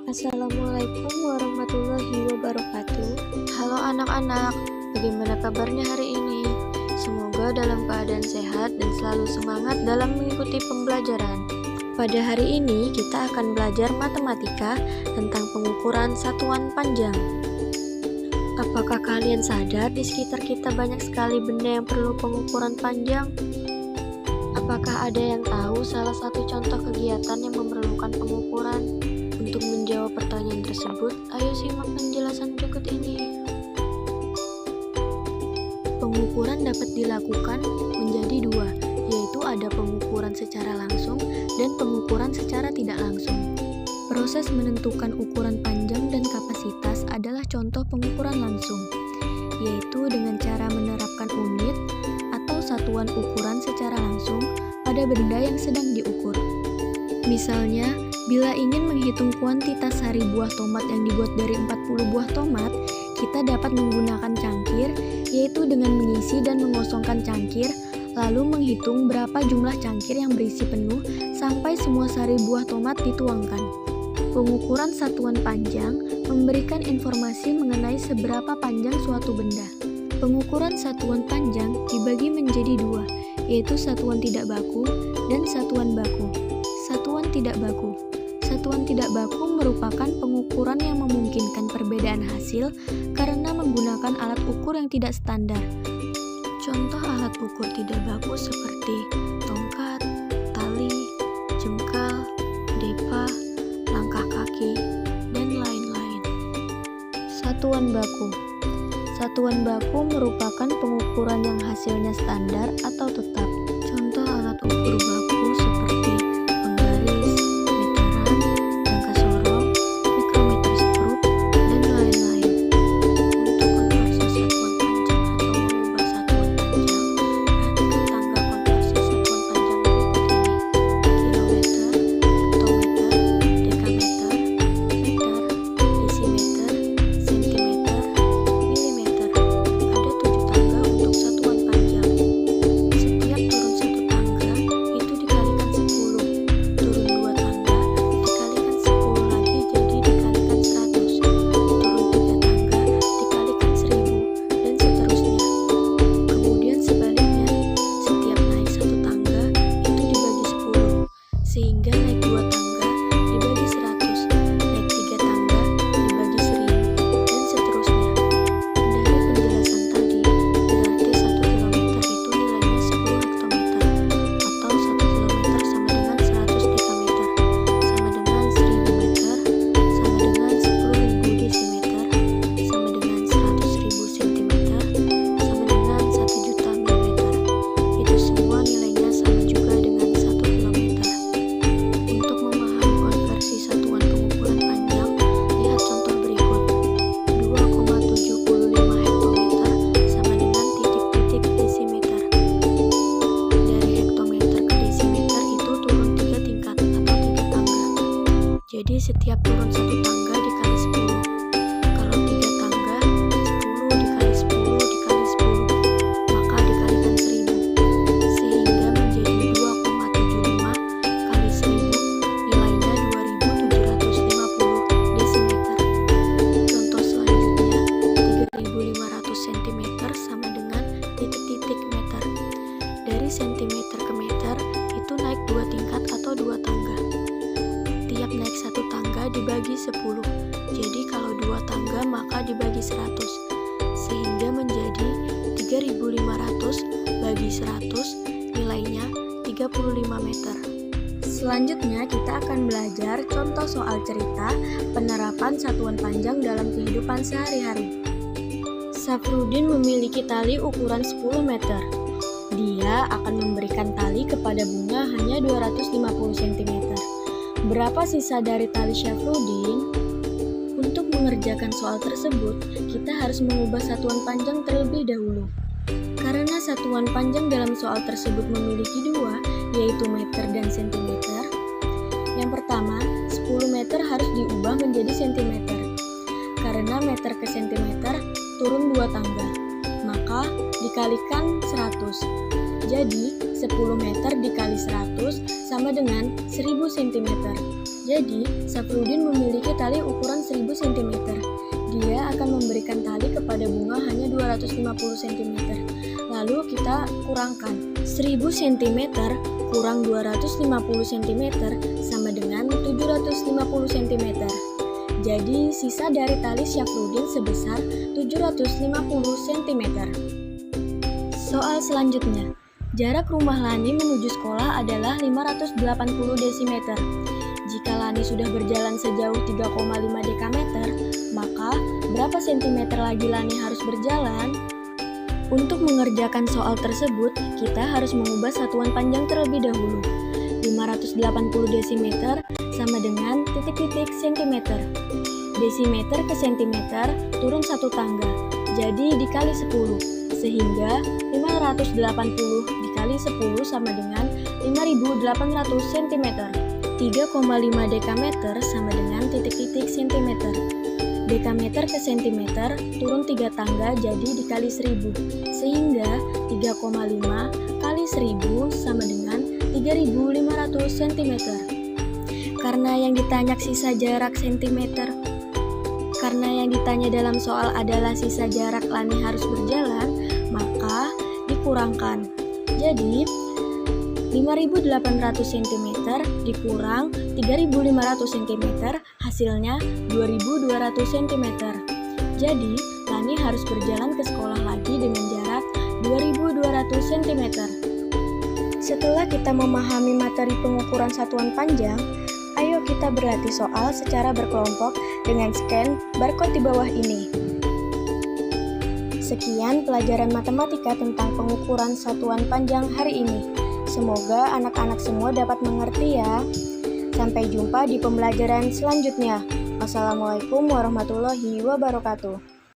Assalamualaikum warahmatullahi wabarakatuh. Halo anak-anak, bagaimana kabarnya hari ini? Semoga dalam keadaan sehat dan selalu semangat dalam mengikuti pembelajaran. Pada hari ini kita akan belajar matematika tentang pengukuran satuan panjang. Apakah kalian sadar di sekitar kita banyak sekali benda yang perlu pengukuran panjang? Apakah ada yang tahu salah satu contoh kegiatan yang memerlukan pengukuran? Untuk menjawab pertanyaan tersebut, ayo simak penjelasan berikut ini. Pengukuran dapat dilakukan menjadi dua, yaitu ada pengukuran secara langsung dan pengukuran secara tidak langsung. Proses menentukan ukuran panjang dan kapasitas adalah contoh pengukuran langsung, yaitu dengan cara menerapkan unit atau satuan ukuran secara langsung pada benda yang sedang diukur. Misalnya, bila ingin menghitung kuantitas sari buah tomat yang dibuat dari 40 buah tomat, kita dapat menggunakan cangkir, yaitu dengan mengisi dan mengosongkan cangkir, lalu menghitung berapa jumlah cangkir yang berisi penuh sampai semua sari buah tomat dituangkan. Pengukuran satuan panjang memberikan informasi mengenai seberapa panjang suatu benda. Pengukuran satuan panjang dibagi menjadi dua, yaitu satuan tidak baku dan satuan baku. Satuan tidak baku. Satuan tidak baku merupakan pengukuran yang memungkinkan perbedaan hasil karena menggunakan alat ukur yang tidak standar. Contoh alat ukur tidak baku seperti tongkat, tali, jengkal, depa, langkah kaki, dan lain-lain. Satuan baku. Satuan baku merupakan pengukuran yang hasilnya standar atau tetap. Contoh alat ukur baku seperti penggaris, meteran, jangka sorong, mikrometer skrup, dan lain-lain. Untuk konversi satuan panjang atau mengubah satuan panjang, perhatikan tangga konversi satuan panjang berikut ini: kilometer, hektometer, dekameter, meter, desimeter, sentimeter, milimeter. Ada 7 tangga untuk satuan panjang. Setiap turun 1 tangga itu dikalikan 10. Turun 2 tangga dikalikan 10 lagi jadi dikalikan 100. Turun 3 tangga dikalikan 1000 dan seterusnya. Kemudian sebaliknya, setiap naik 1 tangga itu dibagi 10, sehingga naik 2 tangga dibagi 100, naik 3 tangga dibagi 1000 dan seterusnya. Dari penjelasan tadi, berarti 1 kilometer itu nilainya 10 hektometer, atau 1 kilometer sama dengan 100 dekameter, sama dengan 1000 meter, sama dengan 10.000 desimeter, sama dengan 100.000 sentimeter, sama dengan 1 juta milimeter. Itu semua nilainya sama juga dengan 1 kilometer. Untuk memahami konversi satuan pengukuran panjang, lihat contoh berikut. 2,75 hektometer sama dengan titik-titik desimeter. Dari hektometer ke desimeter itu turun 3 tingkat atau 3 tangga. Jadi setiap turun 1 tangga dikali 10. Kalau 3 tangga, 10 dikali 10 dikali 10, maka dikalikan 1000, sehingga menjadi 2,75 kali 1000, nilainya 2750 desimeter. Contoh selanjutnya, 3500 cm sama dengan titik-titik meter. Dari sentimeter ke meter itu naik 2 tingkat atau 2 tangga. Tiap naik 1 tangga dibagi 10. Jadi kalau 2 tangga maka dibagi 100, sehingga menjadi 3500 bagi 100, nilainya 35 meter. Selanjutnya kita akan belajar contoh soal cerita penerapan satuan panjang dalam kehidupan sehari-hari. Safrudin memiliki tali ukuran 10 meter. Dia akan memberikan tali kepada Bunga hanya 250 cm. Berapa sisa dari tali Syafrudin? Untuk mengerjakan soal tersebut, kita harus mengubah satuan panjang terlebih dahulu. Karena satuan panjang dalam soal tersebut memiliki dua, yaitu meter dan sentimeter. Yang pertama, 10 meter harus diubah menjadi sentimeter. Karena meter ke sentimeter turun 2 tangga, maka dikalikan 100. Jadi 10 meter dikali 100 sama dengan 1000 cm. Jadi Safrudin memiliki tali ukuran 1000 cm. Dia akan memberikan tali kepada bunga hanya 250 cm. Lalu kita kurangkan 1000 cm kurang 250 cm sama dengan 750 cm. Jadi sisa dari tali Syafrudin sebesar 750 cm. Soal selanjutnya. Jarak rumah Lani menuju sekolah adalah 580 desimeter. Jika Lani sudah berjalan sejauh 3,5 dekameter, maka berapa sentimeter lagi Lani harus berjalan? Untuk mengerjakan soal tersebut, kita harus mengubah satuan panjang terlebih dahulu. 580 desimeter sama dengan titik-titik sentimeter. Desimeter ke sentimeter turun satu tangga, jadi dikali 10. Sehingga 580 dikali 10 sama dengan 5.800 cm. 3,5 dekameter sama dengan titik-titik sentimeter. Dekameter ke sentimeter turun 3 tangga jadi dikali 1000. Sehingga 3,5 kali 1000 sama dengan 3.500 cm. Karena yang ditanya sisa jarak sentimeter, karena yang ditanya dalam soal adalah sisa jarak Lani harus berjalan, maka dikurangkan. Jadi 5.800 cm dikurang 3.500 cm hasilnya 2.200 cm. Jadi Lani harus berjalan ke sekolah lagi dengan jarak 2.200 cm. Setelah kita memahami materi pengukuran satuan panjang, ayo kita berlatih soal secara berkelompok dengan scan barcode di bawah ini. Sekian pelajaran matematika tentang pengukuran satuan panjang hari ini. Semoga anak-anak semua dapat mengerti ya. Sampai jumpa di pembelajaran selanjutnya. Wassalamualaikum warahmatullahi wabarakatuh.